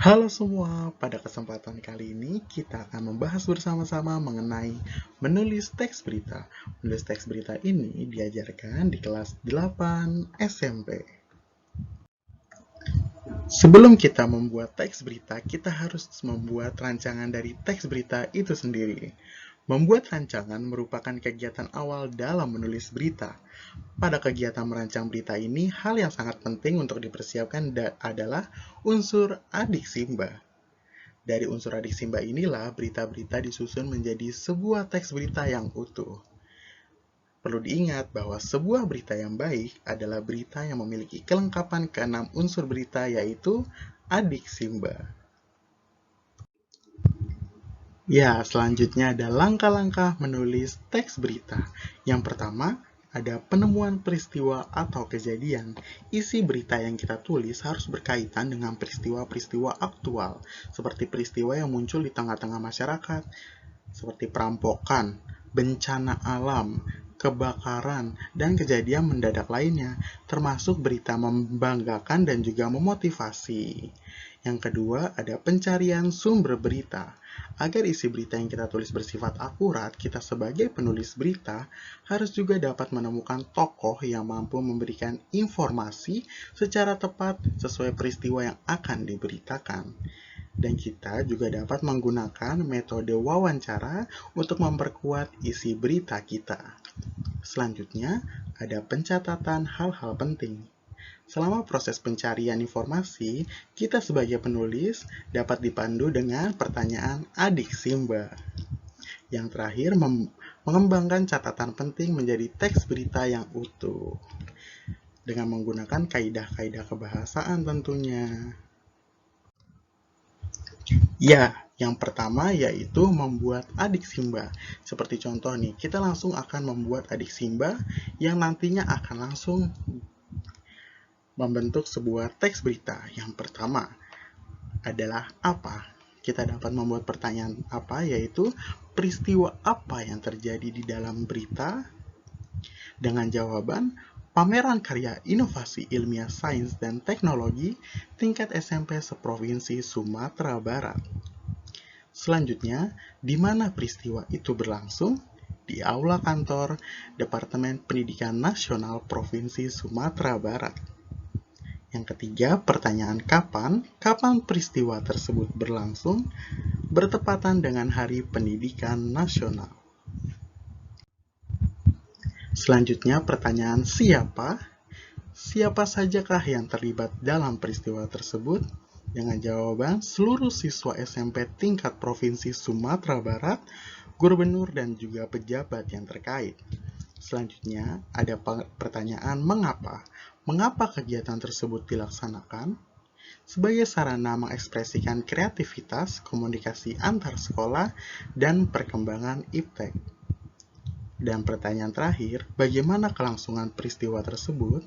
Halo semua, pada kesempatan kali ini kita akan membahas bersama-sama mengenai menulis teks berita. Menulis teks berita ini diajarkan di kelas 8 SMP. Sebelum kita membuat teks berita, kita harus membuat rancangan dari teks berita itu sendiri. Membuat rancangan merupakan kegiatan awal dalam menulis berita. Pada kegiatan merancang berita ini, hal yang sangat penting untuk dipersiapkan adalah unsur adik simba. Dari unsur adik simba inilah berita-berita disusun menjadi sebuah teks berita yang utuh. Perlu diingat bahwa sebuah berita yang baik adalah berita yang memiliki kelengkapan keenam unsur berita, yaitu adik simba. Ya, selanjutnya ada langkah-langkah menulis teks berita. Yang pertama, ada penemuan peristiwa atau kejadian. Isi berita yang kita tulis harus berkaitan dengan peristiwa-peristiwa aktual, seperti peristiwa yang muncul di tengah-tengah masyarakat, seperti perampokan, bencana alam, kebakaran, dan kejadian mendadak lainnya, termasuk berita membanggakan dan juga memotivasi. Yang kedua, ada pencarian sumber berita. Agar isi berita yang kita tulis bersifat akurat, kita sebagai penulis berita harus juga dapat menemukan tokoh yang mampu memberikan informasi secara tepat sesuai peristiwa yang akan diberitakan. Dan kita juga dapat menggunakan metode wawancara untuk memperkuat isi berita kita. Selanjutnya, ada pencatatan hal-hal penting. Selama proses pencarian informasi, kita sebagai penulis dapat dipandu dengan pertanyaan adik simba. Yang terakhir, mengembangkan catatan penting menjadi teks berita yang utuh. Dengan menggunakan kaidah-kaidah kebahasaan tentunya. Ya, yang pertama yaitu membuat adik simba. Seperti contoh nih, kita langsung akan membuat adik simba yang nantinya akan langsung membentuk sebuah teks berita. Yang pertama adalah apa? Kita dapat membuat pertanyaan apa, yaitu peristiwa apa yang terjadi di dalam berita? Dengan jawaban, pameran karya inovasi ilmiah sains dan teknologi tingkat SMP seprovinsi Sumatera Barat. Selanjutnya, di mana peristiwa itu berlangsung? Di aula kantor Departemen Pendidikan Nasional Provinsi Sumatera Barat. Yang ketiga, pertanyaan kapan? Kapan peristiwa tersebut berlangsung? Bertepatan dengan Hari Pendidikan Nasional. Selanjutnya, pertanyaan siapa? Siapa sajakah yang terlibat dalam peristiwa tersebut? Dengan jawaban seluruh siswa SMP tingkat Provinsi Sumatera Barat, gubernur dan juga pejabat yang terkait. Selanjutnya, ada pertanyaan mengapa? Mengapa kegiatan tersebut dilaksanakan? Sebagai sarana mengekspresikan kreativitas, komunikasi antar sekolah, dan perkembangan iptek. Dan pertanyaan terakhir, bagaimana kelangsungan peristiwa tersebut?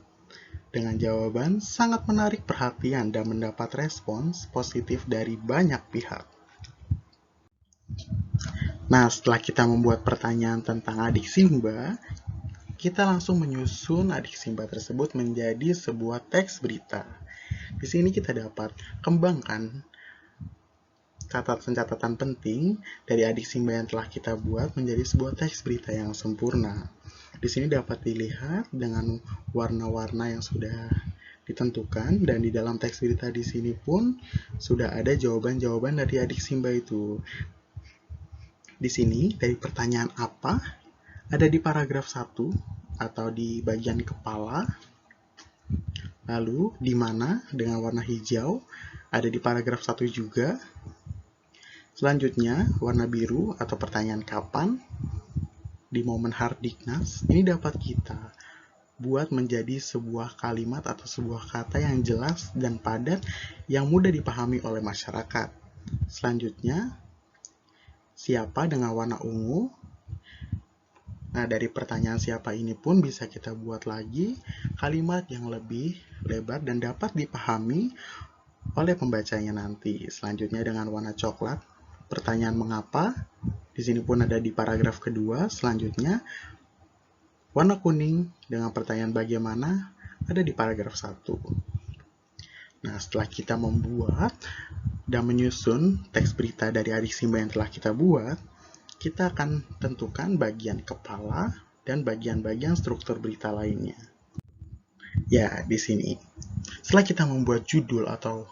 Dengan jawaban sangat menarik perhatian dan mendapat respons positif dari banyak pihak. Nah, setelah kita membuat pertanyaan tentang adik simba, kita langsung menyusun adik simba tersebut menjadi sebuah teks berita. Di sini kita dapat kembangkan catatan-catatan penting dari adik simba yang telah kita buat menjadi sebuah teks berita yang sempurna. Di sini dapat dilihat dengan warna-warna yang sudah ditentukan, dan di dalam teks berita di sini pun sudah ada jawaban-jawaban dari adik simba itu. Di sini dari pertanyaan apa ada di paragraf 1 atau di bagian kepala. Lalu di mana dengan warna hijau ada di paragraf 1 juga. Selanjutnya warna biru atau pertanyaan kapan di momen Hardiknas. Ini dapat kita buat menjadi sebuah kalimat atau sebuah kata yang jelas dan padat yang mudah dipahami oleh masyarakat. Selanjutnya, siapa dengan warna ungu. Nah, dari pertanyaan siapa ini pun bisa kita buat lagi kalimat yang lebih lebar dan dapat dipahami oleh pembacanya nanti. Selanjutnya dengan warna coklat, pertanyaan mengapa. Di sini pun ada di paragraf kedua. Selanjutnya, warna kuning dengan pertanyaan bagaimana ada di paragraf 1. Nah, setelah kita membuat dan menyusun teks berita dari adiksi yang telah kita buat, kita akan tentukan bagian kepala dan bagian-bagian struktur berita lainnya. Ya, di sini. Setelah kita membuat judul atau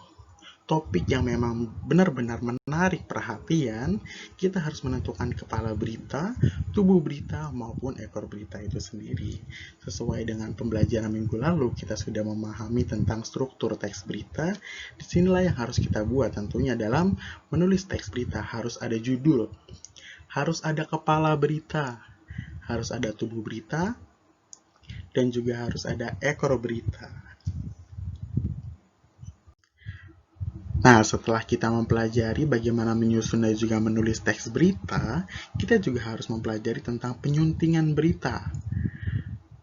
topik yang memang benar-benar menarik perhatian, kita harus menentukan kepala berita, tubuh berita, maupun ekor berita itu sendiri. Sesuai dengan pembelajaran minggu lalu, kita sudah memahami tentang struktur teks berita. Disinilah yang harus kita buat tentunya dalam menulis teks berita. Harus ada judul, harus ada kepala berita, harus ada tubuh berita, dan juga harus ada ekor berita. Nah, setelah kita mempelajari bagaimana menyusun dan juga menulis teks berita, kita juga harus mempelajari tentang penyuntingan berita.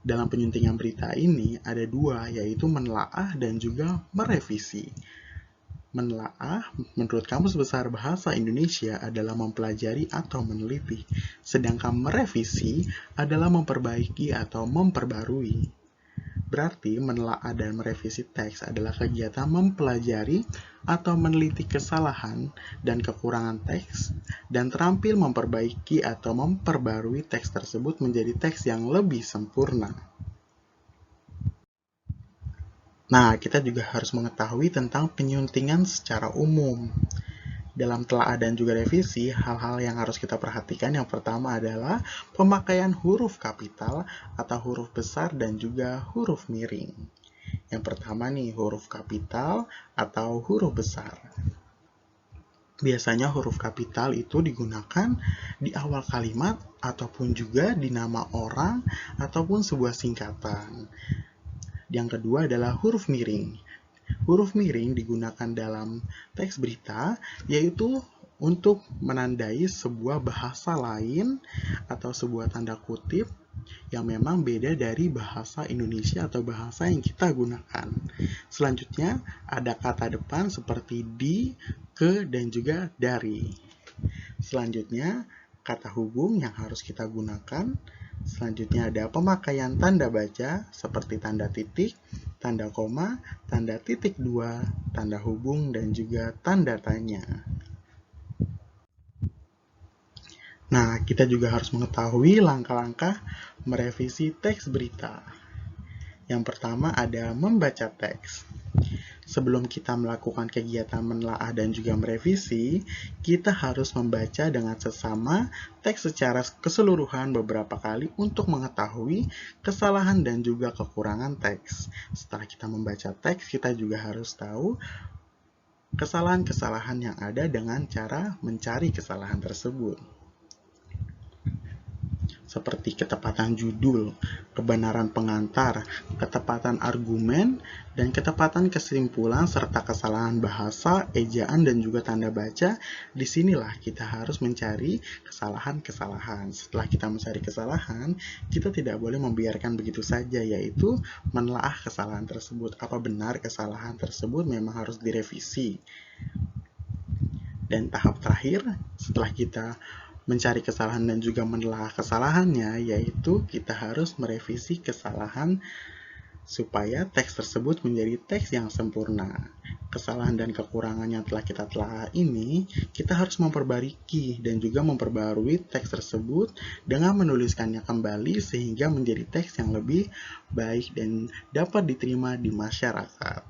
Dalam penyuntingan berita ini ada dua, yaitu menelaah dan juga merevisi. Menelaah, menurut Kamus Besar Bahasa Indonesia, adalah mempelajari atau meneliti, sedangkan merevisi adalah memperbaiki atau memperbarui. Berarti menelaah dan merevisi teks adalah kegiatan mempelajari atau meneliti kesalahan dan kekurangan teks dan terampil memperbaiki atau memperbarui teks tersebut menjadi teks yang lebih sempurna. Nah, kita juga harus mengetahui tentang penyuntingan secara umum. Dalam telaah dan juga revisi, hal-hal yang harus kita perhatikan yang pertama adalah pemakaian huruf kapital atau huruf besar dan juga huruf miring. Yang pertama nih, huruf kapital atau huruf besar. Biasanya huruf kapital itu digunakan di awal kalimat ataupun juga di nama orang ataupun sebuah singkatan. Yang kedua adalah huruf miring. Huruf miring digunakan dalam teks berita, yaitu untuk menandai sebuah bahasa lain atau sebuah tanda kutip yang memang beda dari bahasa Indonesia atau bahasa yang kita gunakan. Selanjutnya, ada kata depan seperti di, ke, dan juga dari. Selanjutnya, kata hubung yang harus kita gunakan. Selanjutnya ada pemakaian tanda baca seperti tanda titik, tanda koma, tanda titik dua, tanda hubung, dan juga tanda tanya. Nah, kita juga harus mengetahui langkah-langkah merevisi teks berita. Yang pertama ada membaca teks. Sebelum kita melakukan kegiatan menelaah dan juga merevisi, kita harus membaca dengan sesama teks secara keseluruhan beberapa kali untuk mengetahui kesalahan dan juga kekurangan teks. Setelah kita membaca teks, kita juga harus tahu kesalahan-kesalahan yang ada dengan cara mencari kesalahan tersebut. Seperti ketepatan judul, kebenaran pengantar, ketepatan argumen, dan ketepatan kesimpulan serta kesalahan bahasa, ejaan, dan juga tanda baca. Disinilah kita harus mencari kesalahan-kesalahan. Setelah kita mencari kesalahan, kita tidak boleh membiarkan begitu saja, yaitu menelaah kesalahan tersebut. Apa benar kesalahan tersebut memang harus direvisi. Dan tahap terakhir, setelah kita mencari kesalahan dan juga menelaah kesalahannya, yaitu kita harus merevisi kesalahan supaya teks tersebut menjadi teks yang sempurna. Kesalahan dan kekurangan yang telah kita telah ini, kita harus memperbaiki dan juga memperbarui teks tersebut dengan menuliskannya kembali sehingga menjadi teks yang lebih baik dan dapat diterima di masyarakat.